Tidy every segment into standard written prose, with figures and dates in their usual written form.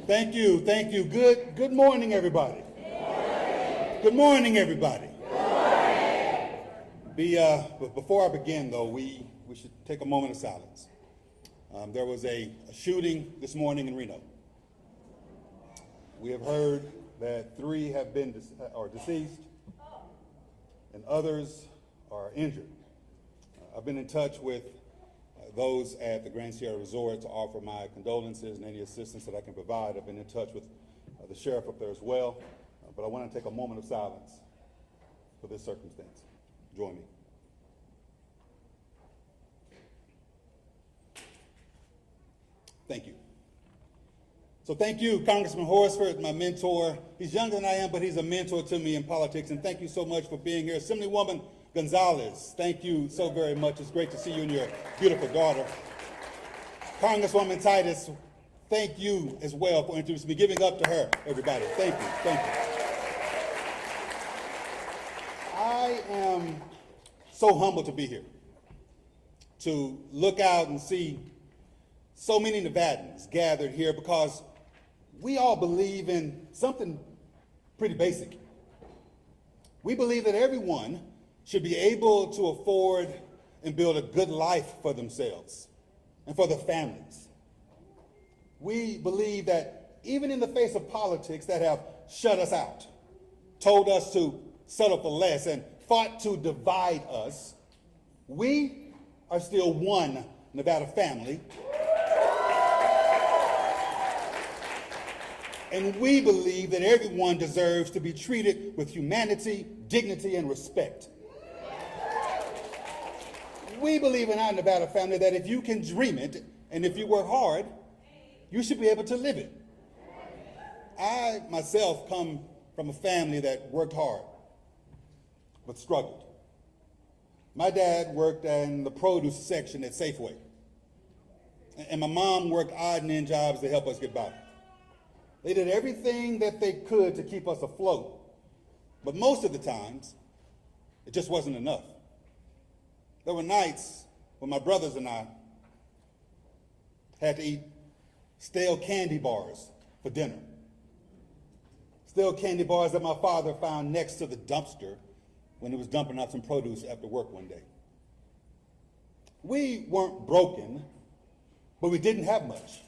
Thank you. Good morning, everybody. Good morning, everybody. Before I begin, though, we should take a moment of silence. There was a shooting this morning in Reno. We have heard that 3 have been deceased and others are injured. I've been in touch with those at the Grand Sierra Resort to offer my condolences and any assistance that I can provide. I've been in touch with the sheriff up there as well, but I want to take a moment of silence for this circumstance. Join me. Thank you. So thank you, Congressman Horsford, my mentor. He's younger than I am, but he's a mentor to me in politics, and thank you so much for being here. Assemblywoman Gonzalez, thank you so very much. It's great to see you and your beautiful daughter. Congresswoman Titus, thank you as well for introducing me. Giving up to her, everybody. Thank you. I am so humbled to be here, to look out and see so many Nevadans gathered here because we all believe in something pretty basic. We believe that everyone should be able to afford and build a good life for themselves and for their families. We believe that even in the face of politics that have shut us out, told us to settle for less, and fought to divide us, we are still one Nevada family. And we believe that everyone deserves to be treated with humanity, dignity, and respect. We believe in our Nevada family that if you can dream it and if you work hard, you should be able to live it. I myself come from a family that worked hard but struggled. My dad worked in the produce section at Safeway, and my mom worked odd and end jobs to help us get by. They did everything that they could to keep us afloat, but most of the times, it just wasn't enough. There were nights when my brothers and I had to eat stale candy bars for dinner. Stale candy bars that my father found next to the dumpster when he was dumping out some produce after work one day. We weren't broken, but we didn't have much.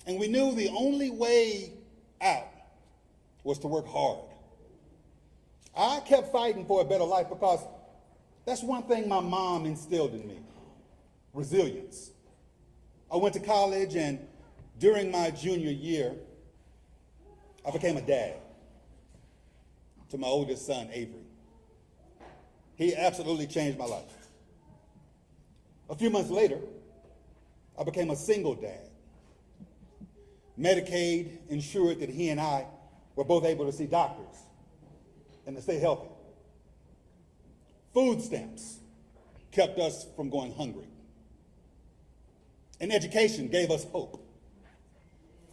And we knew the only way out was to work hard. I kept fighting for a better life because that's one thing my mom instilled in me: resilience. I went to college, and during my junior year, I became a dad to my oldest son, Avery. He absolutely changed my life. A few months later, I became a single dad. Medicaid ensured that he and I were both able to see doctors and to stay healthy. Food stamps kept us from going hungry. And education gave us hope.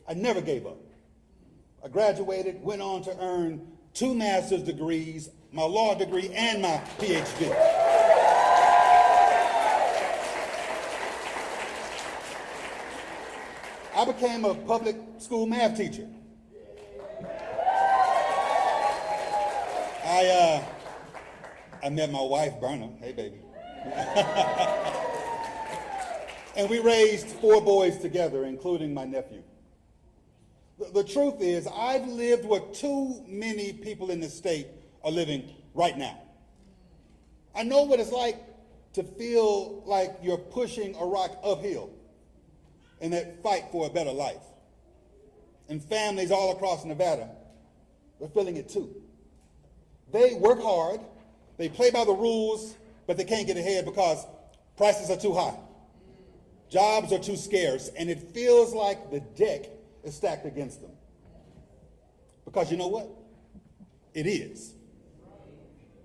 I never gave up. I graduated, went on to earn 2 master's degrees, my law degree, and my PhD. I became a public school math teacher. I met my wife, Berna. Hey, baby. And we raised 4 boys together, including my nephew. The truth is, I've lived what too many people in this state are living right now. I know what it's like to feel like you're pushing a rock uphill in that fight for a better life. And families all across Nevada are feeling it too. They work hard, they play by the rules, but they can't get ahead because prices are too high. Jobs are too scarce, and it feels like the deck is stacked against them. Because you know what? It is.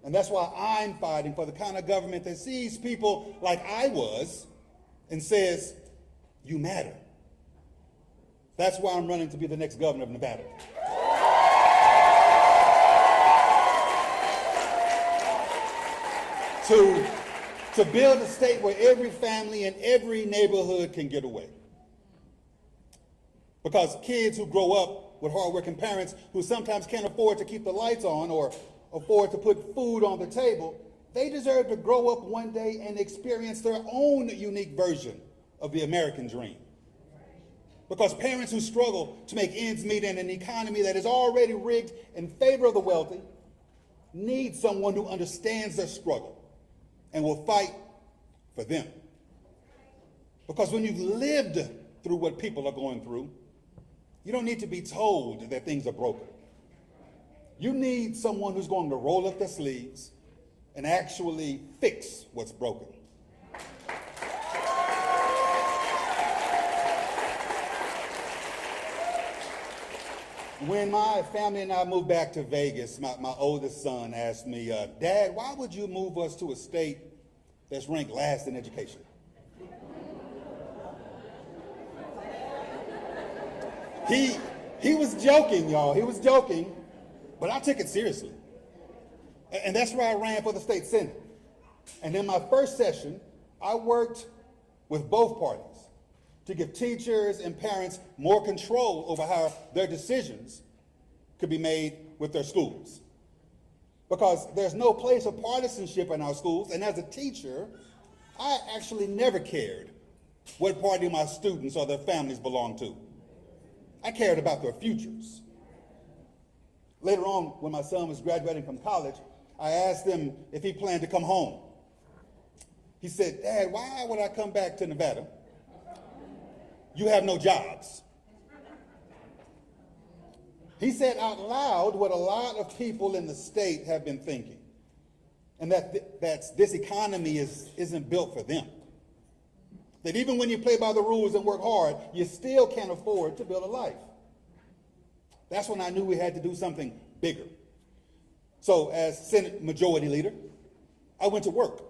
And that's why I'm fighting for the kind of government that sees people like I was and says, you matter. That's why I'm running to be the next governor of Nevada. To build a state where every family and every neighborhood can get away. Because kids who grow up with hardworking parents who sometimes can't afford to keep the lights on or afford to put food on the table, they deserve to grow up one day and experience their own unique version of the American dream. Because parents who struggle to make ends meet in an economy that is already rigged in favor of the wealthy need someone who understands their struggle and will fight for them. Because when you've lived through what people are going through, you don't need to be told that things are broken. You need someone who's going to roll up their sleeves and actually fix what's broken. When my family and I moved back to Vegas, my oldest son asked me, Dad, why would you move us to a state that's ranked last in education? He was joking, y'all. He was joking, but I took it seriously. And that's why I ran for the state senate. And in my first session, I worked with both parties to give teachers and parents more control over how their decisions could be made with their schools. Because there's no place of partisanship in our schools, and as a teacher, I actually never cared what party my students or their families belonged to. I cared about their futures. Later on, when my son was graduating from college, I asked him if he planned to come home. He said, Dad, why would I come back to Nevada? You have no jobs. He said out loud what a lot of people in the state have been thinking, and that this economy isn't built for them. That even when you play by the rules and work hard, you still can't afford to build a life. That's when I knew we had to do something bigger. So as Senate Majority Leader, I went to work.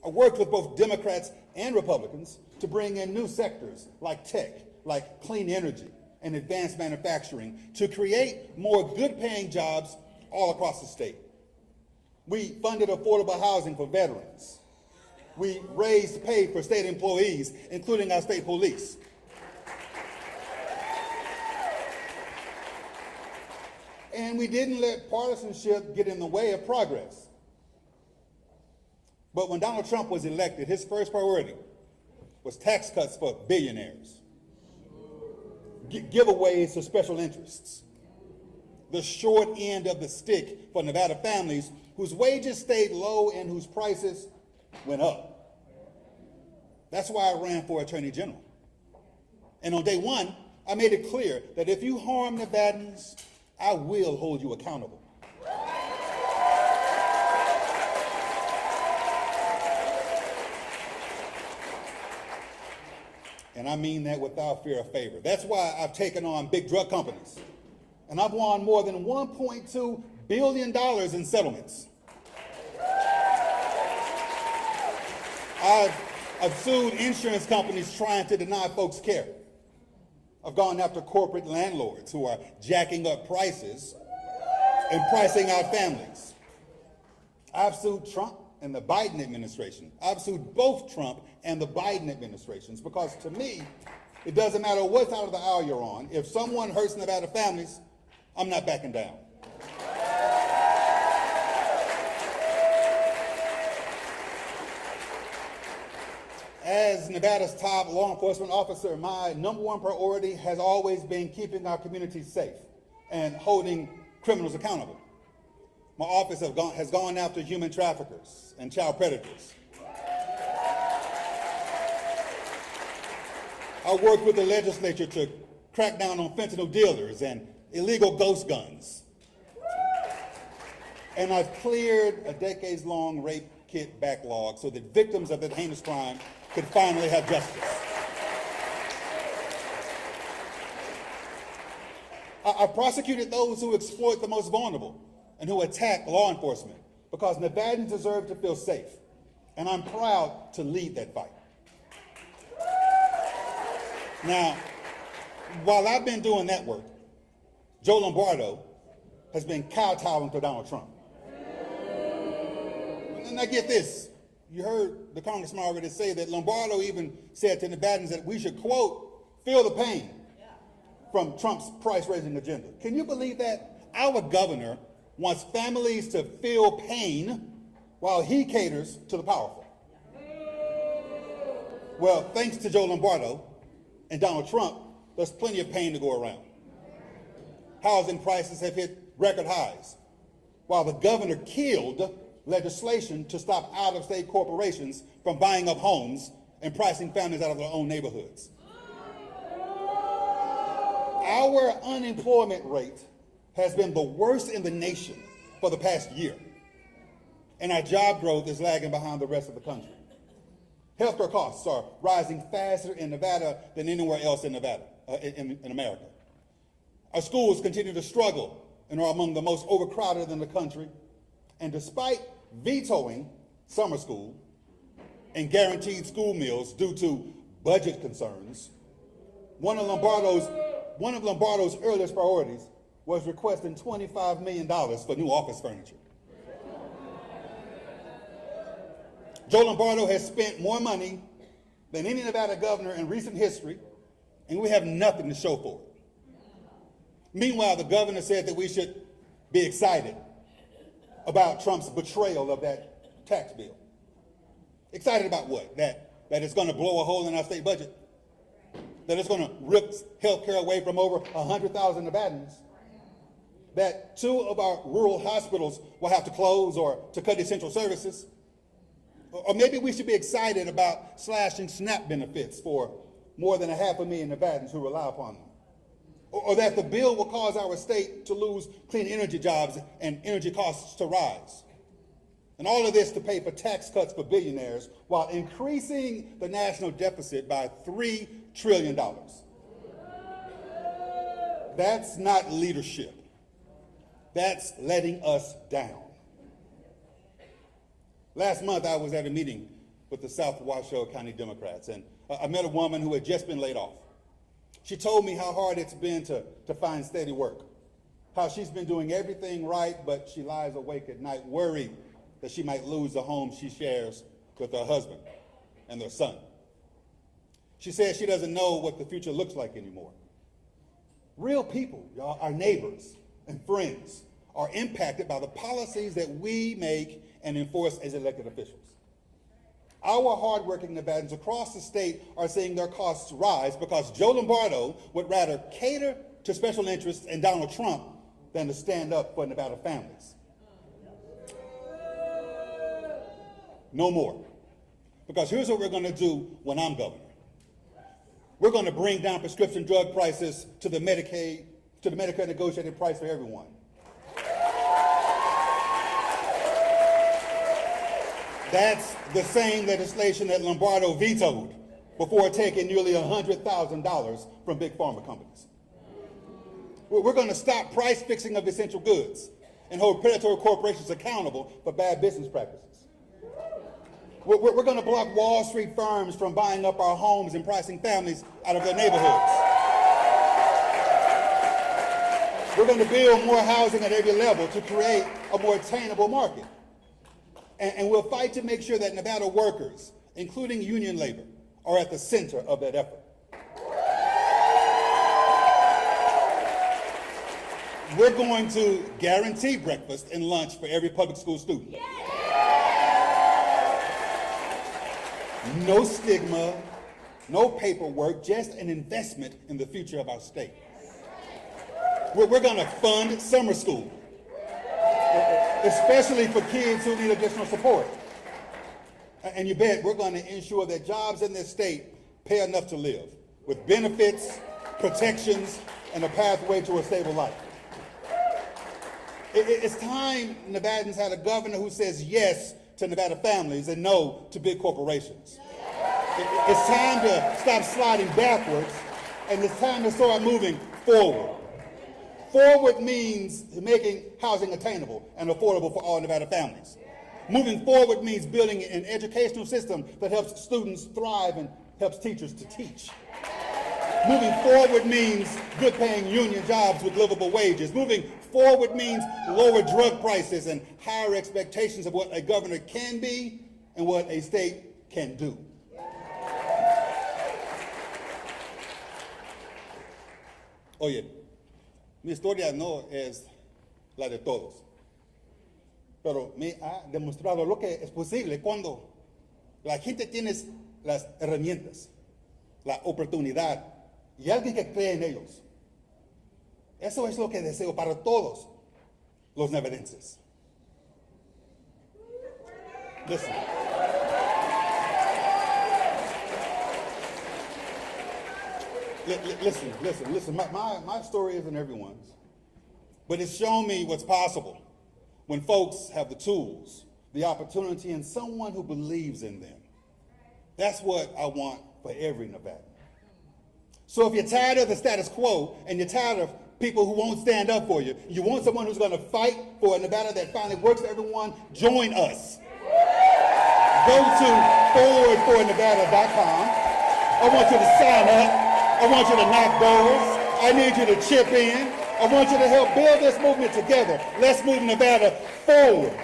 I worked with both Democrats and Republicans to bring in new sectors like tech, like clean energy and advanced manufacturing to create more good-paying jobs all across the state. We funded affordable housing for veterans. We raised pay for state employees, including our state police. And we didn't let partisanship get in the way of progress. But when Donald Trump was elected, his first priority was tax cuts for billionaires, giveaways to special interests, the short end of the stick for Nevada families whose wages stayed low and whose prices went up. That's why I ran for Attorney General. And on day one, I made it clear that if you harm Nevadans, I will hold you accountable. And I mean that without fear or favor. That's why I've taken on big drug companies. And I've won more than $1.2 billion in settlements. I've sued insurance companies trying to deny folks care. I've gone after corporate landlords who are jacking up prices and pricing out families. I've sued Trump and the Biden administration. I've sued both Trump and the Biden administrations because to me, it doesn't matter what side of the aisle you're on. If someone hurts Nevada families, I'm not backing down. As Nevada's top law enforcement officer, my number one priority has always been keeping our communities safe and holding criminals accountable. My office has gone after human traffickers and child predators. I worked with the legislature to crack down on fentanyl dealers and illegal ghost guns. And I've cleared a decades-long rape kit backlog so that victims of that heinous crime could finally have justice. I prosecuted those who exploit the most vulnerable and who attack law enforcement because Nevadans deserve to feel safe, and I'm proud to lead that fight. Now, while I've been doing that work, Joe Lombardo has been kowtowing to Donald Trump. And I get this. You heard the congressman already say that Lombardo even said to Nevadans that we should, quote, feel the pain from Trump's price-raising agenda. Can you believe that? Our governor wants families to feel pain while he caters to the powerful. Well, thanks to Joe Lombardo and Donald Trump, there's plenty of pain to go around. Housing prices have hit record highs, while the governor killed legislation to stop out-of-state corporations from buying up homes and pricing families out of their own neighborhoods. Our unemployment rate has been the worst in the nation for the past year, and our job growth is lagging behind the rest of the country. Healthcare costs are rising faster in Nevada than anywhere else in Nevada, in America. Our schools continue to struggle and are among the most overcrowded in the country. And despite vetoing summer school and guaranteed school meals due to budget concerns, one of Lombardo's earliest priorities was requesting $25 million for new office furniture. Joe Lombardo has spent more money than any Nevada governor in recent history, and we have nothing to show for it. Meanwhile, the governor said that we should be excited about Trump's betrayal of that tax bill. Excited about what? That it's going to blow a hole in our state budget? That it's going to rip health care away from over 100,000 Nevadans? That 2 of our rural hospitals will have to close or to cut essential services? Or maybe we should be excited about slashing SNAP benefits for more than 500,000 Nevadans who rely upon them. Or that the bill will cause our state to lose clean energy jobs and energy costs to rise. And all of this to pay for tax cuts for billionaires while increasing the national deficit by $3 trillion. That's not leadership. That's letting us down. Last month, I was at a meeting with the South Washoe County Democrats, and I met a woman who had just been laid off. She told me how hard it's been to find steady work, how she's been doing everything right, but she lies awake at night worried that she might lose the home she shares with her husband and their son. She says she doesn't know what the future looks like anymore. Real people, y'all, our neighbors and friends, are impacted by the policies that we make and enforce as elected officials. Our hardworking Nevadans across the state are seeing their costs rise because Joe Lombardo would rather cater to special interests and Donald Trump than to stand up for Nevada families. No more. Because here's what we're going to do when I'm governor. We're going to bring down prescription drug prices to the Medicare negotiated price for everyone. That's the same legislation that Lombardo vetoed before taking nearly $100,000 from big pharma companies. We're going to stop price fixing of essential goods and hold predatory corporations accountable for bad business practices. We're going to block Wall Street firms from buying up our homes and pricing families out of their neighborhoods. We're going to build more housing at every level to create a more attainable market. And we'll fight to make sure that Nevada workers, including union labor, are at the center of that effort. We're going to guarantee breakfast and lunch for every public school student. No stigma, no paperwork, just an investment in the future of our state. We're going to fund summer school, especially for kids who need additional support. And you bet we're going to ensure that jobs in this state pay enough to live, with benefits, protections, and a pathway to a stable life. It's time Nevadans had a governor who says yes to Nevada families and no to big corporations. It's time to stop sliding backwards, and it's time to start moving forward. Forward means making housing attainable and affordable for all Nevada families. Moving forward means building an educational system that helps students thrive and helps teachers to teach. Moving forward means good-paying union jobs with livable wages. Moving forward means lower drug prices and higher expectations of what a governor can be and what a state can do. Oye, mi historia no es la de todos, pero me ha demostrado lo que es posible cuando la gente tiene las herramientas, la oportunidad y alguien que cree en ellos. Eso es lo que deseo para todos los nevadenses. Listen. Listen. My story isn't everyone's, but it's shown me what's possible when folks have the tools, the opportunity, and someone who believes in them. That's what I want for every Nevadan. So if you're tired of the status quo and you're tired of people who won't stand up for you, you want someone who's going to fight for a Nevada that finally works for everyone, join us. Go to forwardfornevada.com. I want you to sign up. I want you to knock doors. I need you to chip in. I want you to help build this movement together. Let's move Nevada forward.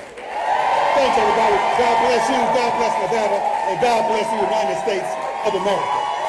Thanks, everybody. God bless you. God bless Nevada. And God bless the United States of America.